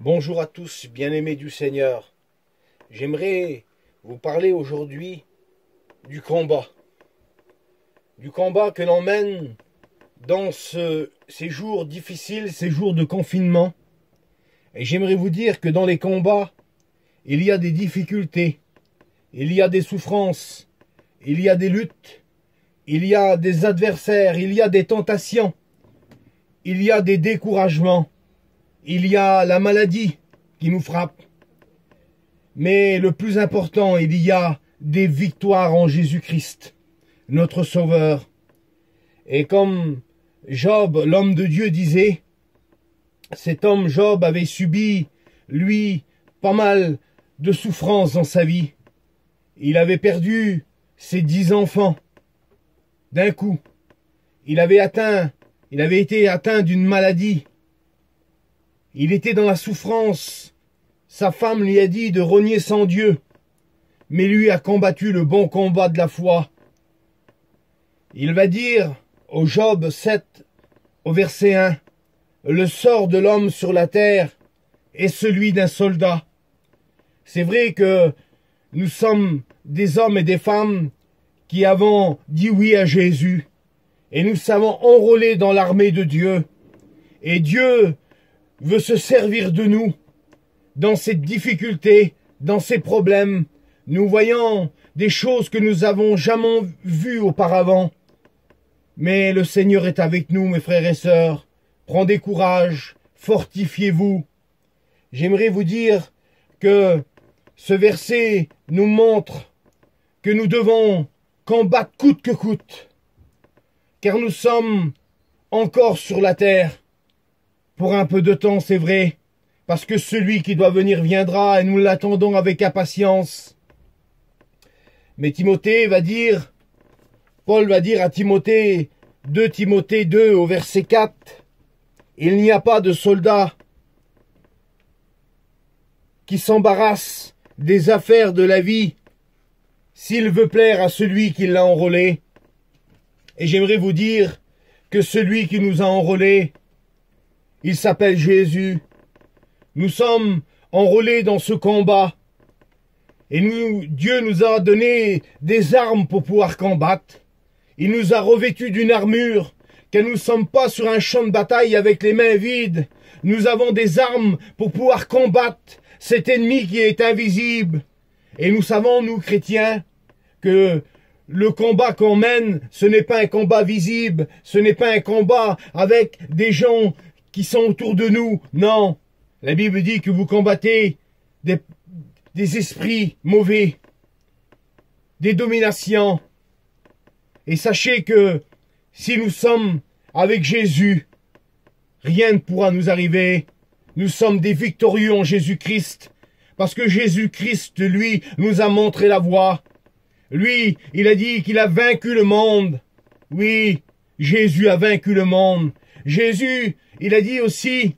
Bonjour à tous, bien-aimés du Seigneur. J'aimerais vous parler aujourd'hui du combat. Du combat que l'on mène dans ces jours difficiles, ces jours de confinement. Et j'aimerais vous dire que dans les combats, il y a des difficultés, il y a des souffrances, il y a des luttes, il y a des adversaires, il y a des tentations, il y a des découragements. Il y a la maladie qui nous frappe. Mais le plus important, il y a des victoires en Jésus-Christ, notre Sauveur. Et comme Job, l'homme de Dieu, disait, cet homme Job avait subi, lui, pas mal de souffrances dans sa vie. Il avait perdu ses 10 enfants d'un coup. Il avait été atteint d'une maladie. Il était dans la souffrance. Sa femme lui a dit de rogner sans Dieu. Mais lui a combattu le bon combat de la foi. Il va dire au Job 7, au verset 1, « Le sort de l'homme sur la terre est celui d'un soldat. » C'est vrai que nous sommes des hommes et des femmes qui avons dit oui à Jésus. Et nous savons enrôler dans l'armée de Dieu. Et Dieu veut se servir de nous dans cette difficulté, dans ces problèmes. Nous voyons des choses que nous n'avons jamais vues auparavant. Mais le Seigneur est avec nous, mes frères et sœurs. Prenez courage, fortifiez-vous. J'aimerais vous dire que ce verset nous montre que nous devons combattre coûte que coûte, car nous sommes encore sur la terre. Pour un peu de temps, c'est vrai, parce que celui qui doit venir viendra et nous l'attendons avec impatience. Mais Paul va dire à Timothée, 2 Timothée 2 au verset 4, « Il n'y a pas de soldat qui s'embarrasse des affaires de la vie s'il veut plaire à celui qui l'a enrôlé. » Et j'aimerais vous dire que celui qui nous a enrôlés, il s'appelle Jésus. Nous sommes enrôlés dans ce combat. Et Dieu nous a donné des armes pour pouvoir combattre. Il nous a revêtus d'une armure, car nous ne sommes pas sur un champ de bataille avec les mains vides. Nous avons des armes pour pouvoir combattre cet ennemi qui est invisible. Et nous savons, nous chrétiens, que le combat qu'on mène, ce n'est pas un combat visible, ce n'est pas un combat avec des gens qui sont autour de nous. Non, la Bible dit que vous combattez des esprits mauvais, des dominations. Et sachez que si nous sommes avec Jésus, rien ne pourra nous arriver. Nous sommes des victorieux en Jésus-Christ, parce que Jésus-Christ, lui, nous a montré la voie. Lui, il a dit qu'il a vaincu le monde. Oui, Jésus a vaincu le monde. Jésus, il a dit aussi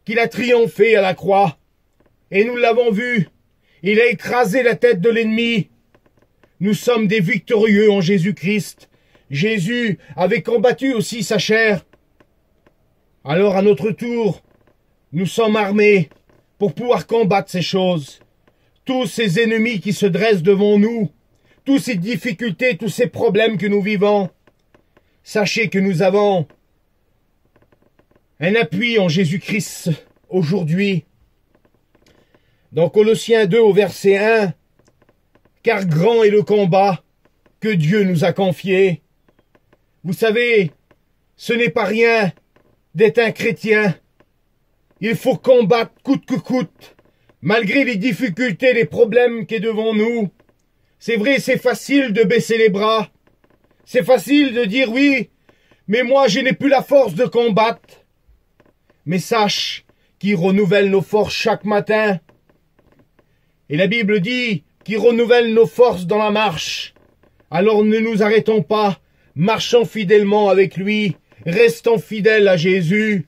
qu'il a triomphé à la croix. Et nous l'avons vu. Il a écrasé la tête de l'ennemi. Nous sommes des victorieux en Jésus-Christ. Jésus avait combattu aussi sa chair. Alors à notre tour, nous sommes armés pour pouvoir combattre ces choses. Tous ces ennemis qui se dressent devant nous, toutes ces difficultés, tous ces problèmes que nous vivons. Sachez que nous avons un appui en Jésus-Christ aujourd'hui. Dans Colossiens 2 au verset 1, « Car grand est le combat que Dieu nous a confié. » Vous savez, ce n'est pas rien d'être un chrétien. Il faut combattre coûte que coûte, malgré les difficultés, les problèmes qui sont devant nous. C'est vrai, c'est facile de baisser les bras. C'est facile de dire oui, mais moi je n'ai plus la force de combattre. Mais sache qu'il renouvelle nos forces chaque matin. Et la Bible dit qu'il renouvelle nos forces dans la marche. Alors ne nous arrêtons pas, marchons fidèlement avec lui, restons fidèles à Jésus.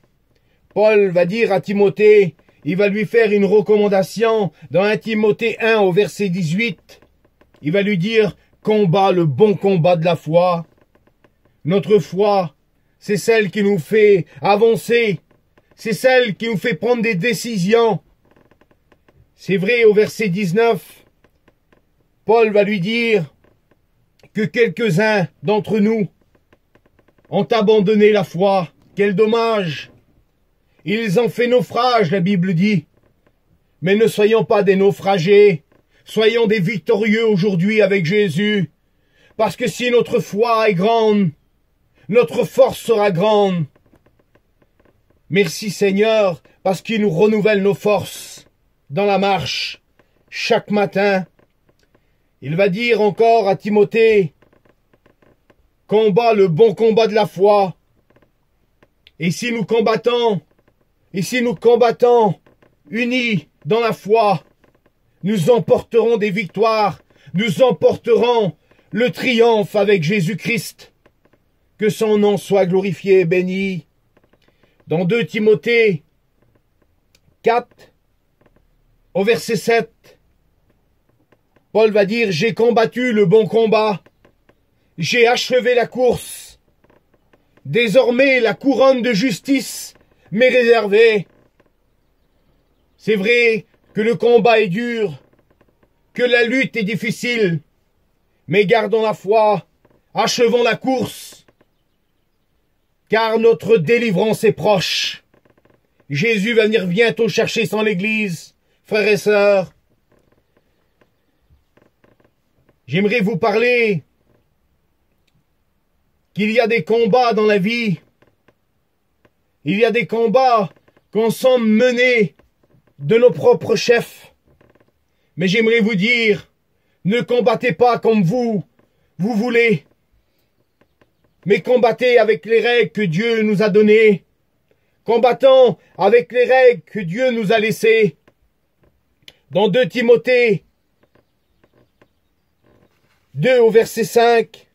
Paul va dire à Timothée, il va lui faire une recommandation dans 1 Timothée 1 au verset 18. Il va lui dire, combat le bon combat de la foi. Notre foi, c'est celle qui nous fait avancer. c'est celle qui nous fait prendre des décisions. C'est vrai, au verset 19, Paul va lui dire que quelques-uns d'entre nous ont abandonné la foi. Quel dommage! Ils ont fait naufrage, la Bible dit. Mais ne soyons pas des naufragés. Soyons des victorieux aujourd'hui avec Jésus. Parce que si notre foi est grande, notre force sera grande. Merci Seigneur, parce qu'il nous renouvelle nos forces dans la marche chaque matin. Il va dire encore à Timothée, combat le bon combat de la foi. Et si nous combattons unis dans la foi, nous emporterons des victoires, nous emporterons le triomphe avec Jésus-Christ. Que son nom soit glorifié et béni. Dans 2 Timothée 4, au verset 7, Paul va dire, j'ai combattu le bon combat, j'ai achevé la course. Désormais, la couronne de justice m'est réservée. C'est vrai que le combat est dur, que la lutte est difficile, mais gardons la foi, achevons la course, car notre délivrance est proche. Jésus va venir bientôt chercher son Église, frères et sœurs. J'aimerais vous parler qu'il y a des combats dans la vie. Il y a des combats qu'on sent menés de nos propres chefs. Mais j'aimerais vous dire, ne combattez pas comme vous voulez, mais combattez avec les règles que Dieu nous a données. Combattons avec les règles que Dieu nous a laissées. Dans 2 Timothée 2 au verset 5,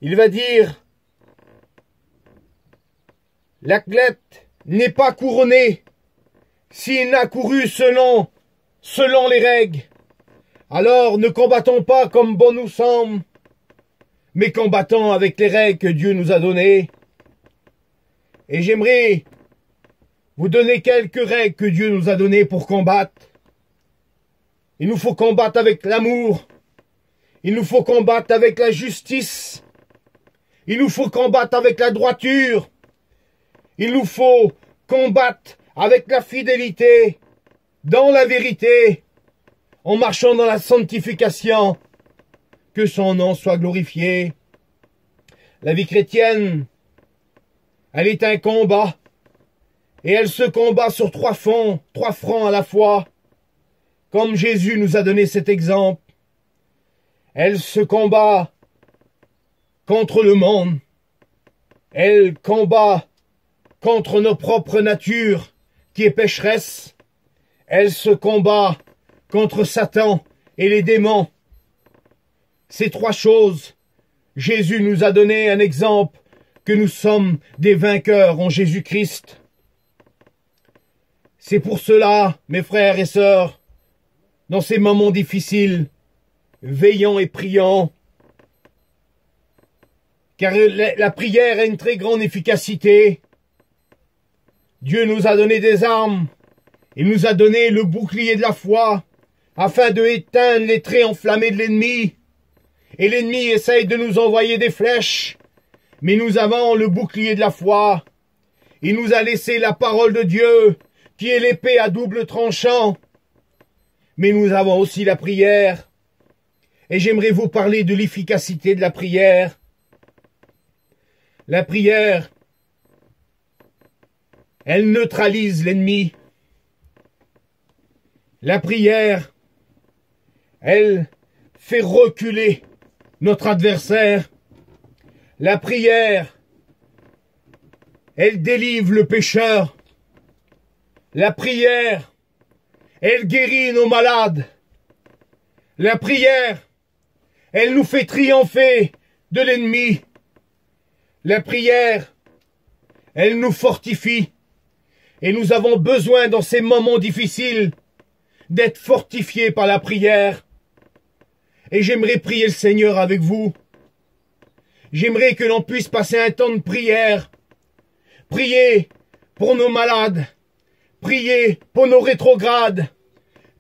il va dire, l'athlète n'est pas couronné s'il n'a couru selon les règles. Alors ne combattons pas comme bon nous semble, mais combattons avec les règles que Dieu nous a données. Et j'aimerais vous donner quelques règles que Dieu nous a données pour combattre. Il nous faut combattre avec l'amour. Il nous faut combattre avec la justice. Il nous faut combattre avec la droiture. Il nous faut combattre avec la fidélité, dans la vérité, en marchant dans la sanctification. Que son nom soit glorifié. La vie chrétienne, elle est un combat. Et elle se combat sur 3 fronts à la fois. Comme Jésus nous a donné cet exemple. Elle se combat contre le monde. Elle combat contre nos propres natures qui est pécheresse. Elle se combat contre Satan et les démons. Ces 3 choses, Jésus nous a donné un exemple que nous sommes des vainqueurs en Jésus-Christ. C'est pour cela, mes frères et sœurs, dans ces moments difficiles, veillons et prions, car la prière a une très grande efficacité. Dieu nous a donné des armes, il nous a donné le bouclier de la foi, afin de éteindre les traits enflammés de l'ennemi. Et l'ennemi essaye de nous envoyer des flèches, mais nous avons le bouclier de la foi. Il nous a laissé la parole de Dieu, qui est l'épée à double tranchant. Mais nous avons aussi la prière. Et j'aimerais vous parler de l'efficacité de la prière. La prière, elle neutralise l'ennemi. La prière, elle fait reculer notre adversaire. La prière, elle délivre le pécheur. La prière, elle guérit nos malades. La prière, elle nous fait triompher de l'ennemi. La prière, elle nous fortifie. Et nous avons besoin dans ces moments difficiles d'être fortifiés par la prière. Et j'aimerais prier le Seigneur avec vous. j'aimerais que l'on puisse passer un temps de prière. Prier pour nos malades. Prier pour nos rétrogrades.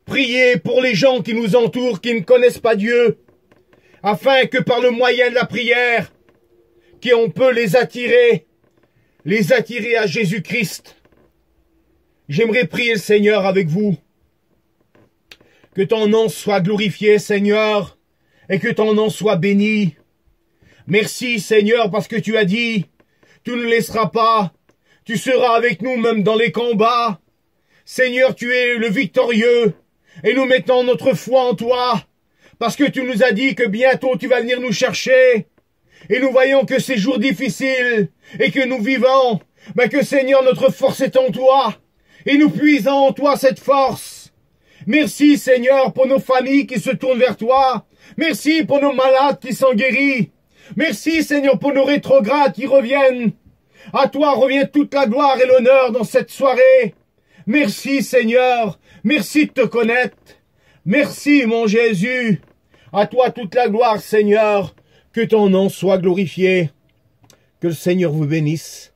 Prier pour les gens qui nous entourent, qui ne connaissent pas Dieu. Afin que par le moyen de la prière, qu'on peut les attirer à Jésus-Christ. J'aimerais prier le Seigneur avec vous. Que ton nom soit glorifié, Seigneur, et que ton nom soit béni. Merci, Seigneur, parce que tu as dit, tu ne laisseras pas, tu seras avec nous même dans les combats. Seigneur, tu es le victorieux, et nous mettons notre foi en toi, parce que tu nous as dit que bientôt tu vas venir nous chercher. Et nous voyons que ces jours difficiles, et que nous vivons, mais que Seigneur, notre force est en toi, et nous puisons en toi cette force. Merci Seigneur pour nos familles qui se tournent vers toi. Merci pour nos malades qui sont guéris. Merci Seigneur pour nos rétrogrades qui reviennent. À toi revient toute la gloire et l'honneur dans cette soirée. Merci Seigneur, merci de te connaître. Merci mon Jésus. À toi toute la gloire Seigneur. Que ton nom soit glorifié. Que le Seigneur vous bénisse.